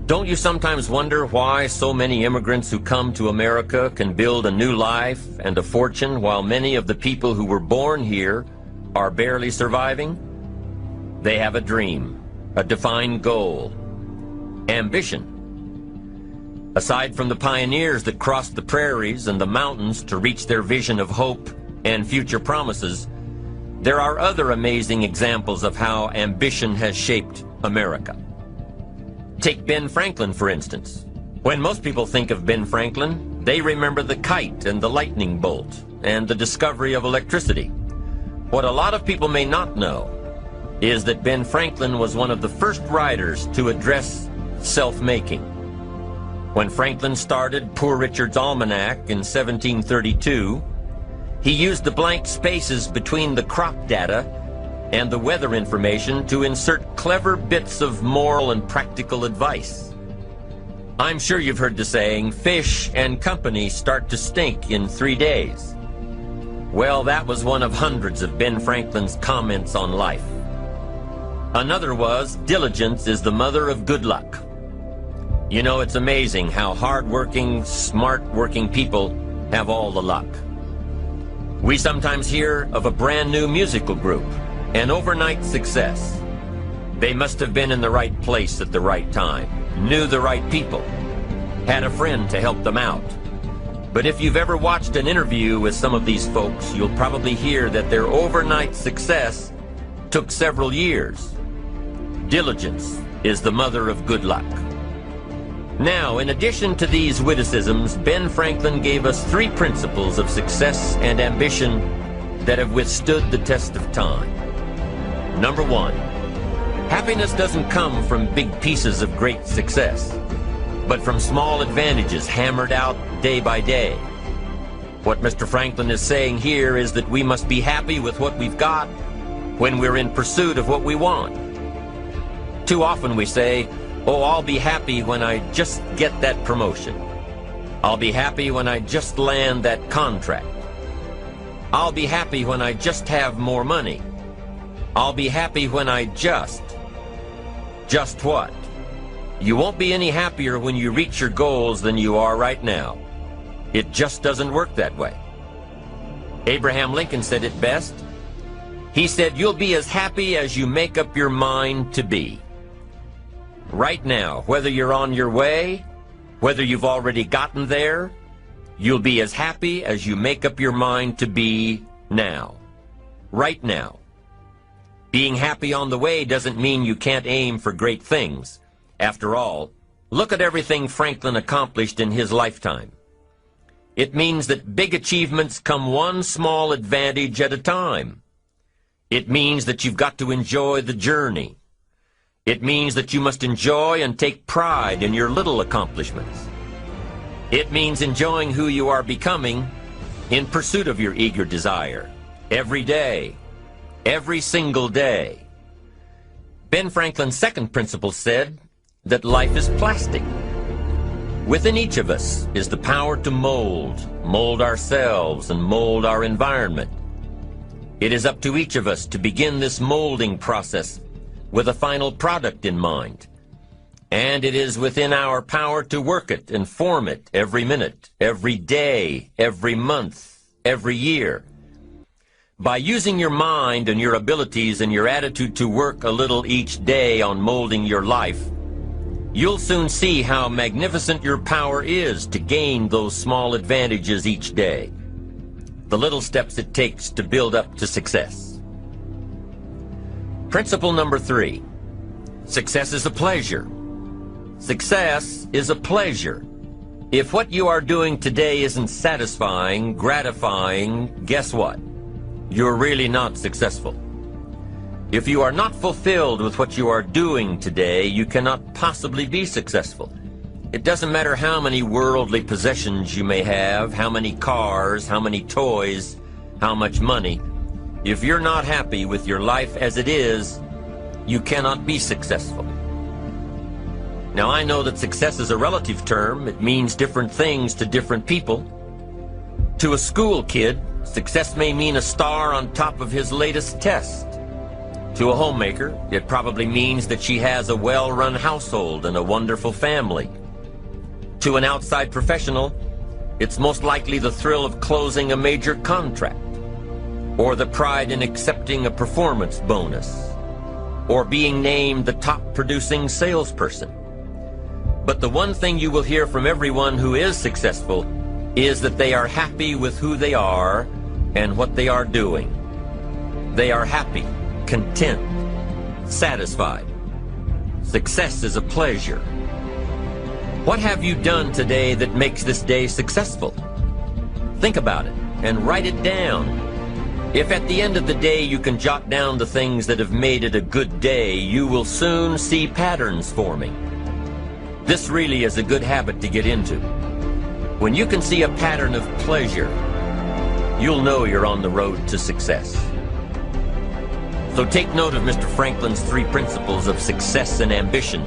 Don't you sometimes wonder why so many immigrants who come to America can build a new life and a fortune while many of the people who were born here are barely surviving? They have a dream, a defined goal, ambition. Aside from the pioneers that crossed the prairies and the mountains to reach their vision of hope and future promises, there are other amazing examples of how ambition has shaped America. Take Ben Franklin, for instance. When most people think of Ben Franklin, they remember the kite and the lightning bolt and the discovery of electricity. What a lot of people may not know is that Ben Franklin was one of the first writers to address self-making. When Franklin started Poor Richard's Almanac in 1732, he used the blank spaces between the crop data and the weather information to insert clever bits of moral and practical advice. I'm sure you've heard the saying, fish and company start to stink in 3 days. Well, that was one of hundreds of Ben Franklin's comments on life. Another was, diligence is the mother of good luck. You know, it's amazing how hard-working, smart-working people have all the luck. We sometimes hear of a brand new musical group, an overnight success. They must have been in the right place at the right time, knew the right people, had a friend to help them out. But if you've ever watched an interview with some of these folks, you'll probably hear that their overnight success took several years. Diligence is the mother of good luck. Now, in addition to these witticisms, Ben Franklin gave us 3 principles of success and ambition that have withstood the test of time. Number 1, happiness doesn't come from big pieces of great success, but from small advantages hammered out day by day. What Mr. Franklin is saying here is that we must be happy with what we've got when we're in pursuit of what we want. Too often we say, oh, I'll be happy when I just get that promotion. I'll be happy when I just land that contract. I'll be happy when I just have more money. I'll be happy when I just what? You won't be any happier when you reach your goals than you are right now. It just doesn't work that way. Abraham Lincoln said it best. He said, you'll be as happy as you make up your mind to be. Right now, whether you're on your way, whether you've already gotten there, you'll be as happy as you make up your mind to be now. Right now. Being happy on the way doesn't mean you can't aim for great things. After all, look at everything Franklin accomplished in his lifetime. It means that big achievements come one small advantage at a time. It means that you've got to enjoy the journey. It means that you must enjoy and take pride in your little accomplishments. It means enjoying who you are becoming in pursuit of your eager desire, every day, every single day. Ben Franklin's second principle said that life is plastic. Within each of us is the power to mold ourselves and mold our environment. It is up to each of us to begin this molding process with a final product in mind. And it is within our power to work it and form it every minute, every day, every month, every year. By using your mind and your abilities and your attitude to work a little each day on molding your life, you'll soon see how magnificent your power is to gain those small advantages each day. The little steps it takes to build up to success. Principle number 3. Success is a pleasure. Success is a pleasure. If what you are doing today isn't satisfying, gratifying, guess what? You're really not successful. If you are not fulfilled with what you are doing today, you cannot possibly be successful. It doesn't matter how many worldly possessions you may have, how many cars, how many toys, how much money. If you're not happy with your life as it is, you cannot be successful. Now, I know that success is a relative term. It means different things to different people. To a school kid, success may mean a star on top of his latest test. To a homemaker, it probably means that she has a well-run household and a wonderful family. To an outside professional, it's most likely the thrill of closing a major contract, or the pride in accepting a performance bonus, or being named the top-producing salesperson. But the one thing you will hear from everyone who is successful is that they are happy with who they are and what they are doing. They are happy, content, satisfied. Success is a pleasure. What have you done today that makes this day successful? Think about it and write it down. If at the end of the day you can jot down the things that have made it a good day, you will soon see patterns forming. This really is a good habit to get into. When you can see a pattern of pleasure, you'll know you're on the road to success. So take note of Mr. Franklin's 3 principles of success and ambition.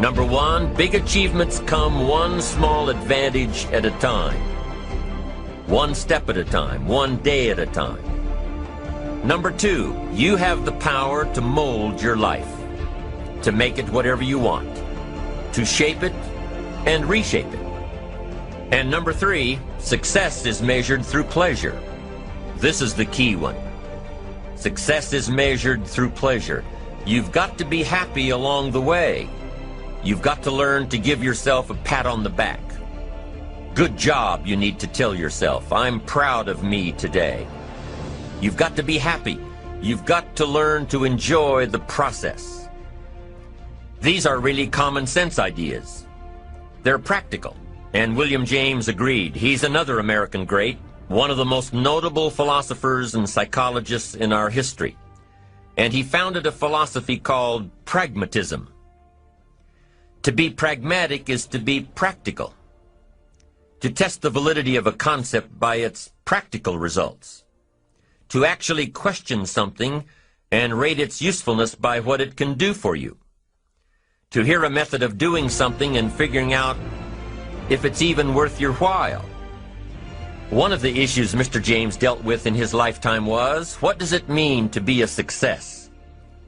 Number 1, big achievements come one small advantage at a time. One step at a time, one day at a time. Number 2, you have the power to mold your life, to make it whatever you want, to shape it and reshape it. And number 3, success is measured through pleasure. This is the key one. Success is measured through pleasure. You've got to be happy along the way. You've got to learn to give yourself a pat on the back. Good job, you need to tell yourself. I'm proud of me today. You've got to be happy. You've got to learn to enjoy the process. These are really common sense ideas. They're practical. And William James agreed. He's another American great, one of the most notable philosophers and psychologists in our history. And he founded a philosophy called pragmatism. To be pragmatic is to be practical, to test the validity of a concept by its practical results, to actually question something and rate its usefulness by what it can do for you, to hear a method of doing something and figuring out if it's even worth your while. One of the issues Mr. James dealt with in his lifetime was, what does it mean to be a success,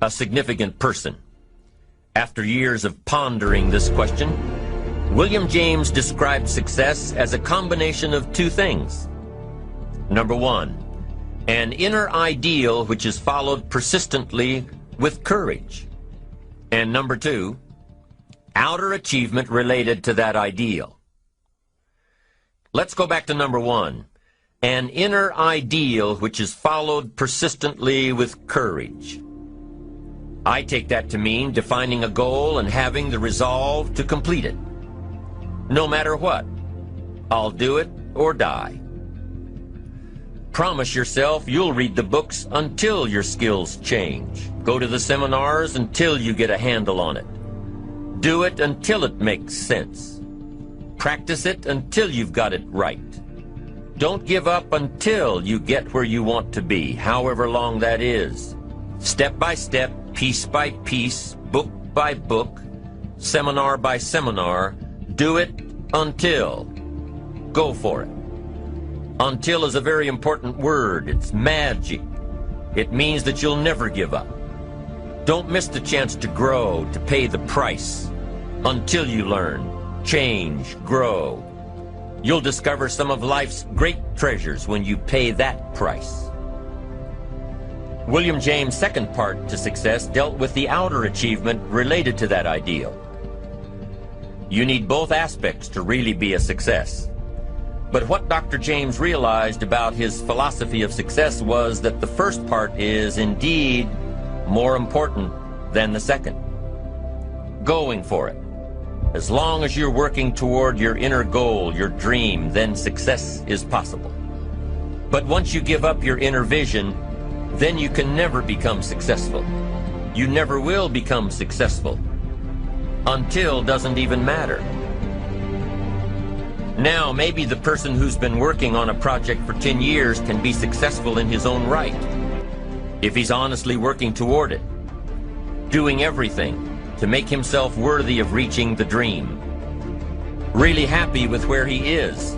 a significant person? After years of pondering this question, William James described success as a combination of 2 things. Number 1, an inner ideal which is followed persistently with courage. And number 2, outer achievement related to that ideal. Let's go back to number 1, an inner ideal which is followed persistently with courage. I take that to mean defining a goal and having the resolve to complete it. No matter what, I'll do it or die. Promise yourself you'll read the books until your skills change. Go to the seminars until you get a handle on it. Do it until it makes sense. Practice it until you've got it right. Don't give up until you get where you want to be, however long that is. Step by step, piece by piece, book by book, seminar by seminar, do it until. Go for it. Until is a very important word. It's magic. It means that you'll never give up. Don't miss the chance to grow, to pay the price, until you learn, change, grow. You'll discover some of life's great treasures when you pay that price. William James' second part to success dealt with the outer achievement related to that ideal. You need both aspects to really be a success. But what Dr. James realized about his philosophy of success was that the first part is indeed more important than the second. Going for it. As long as you're working toward your inner goal, your dream, then success is possible. But once you give up your inner vision, then you can never become successful. You never will become successful. Until doesn't even matter. Now, maybe the person who's been working on a project for 10 years can be successful in his own right, if he's honestly working toward it, doing everything to make himself worthy of reaching the dream, really happy with where he is,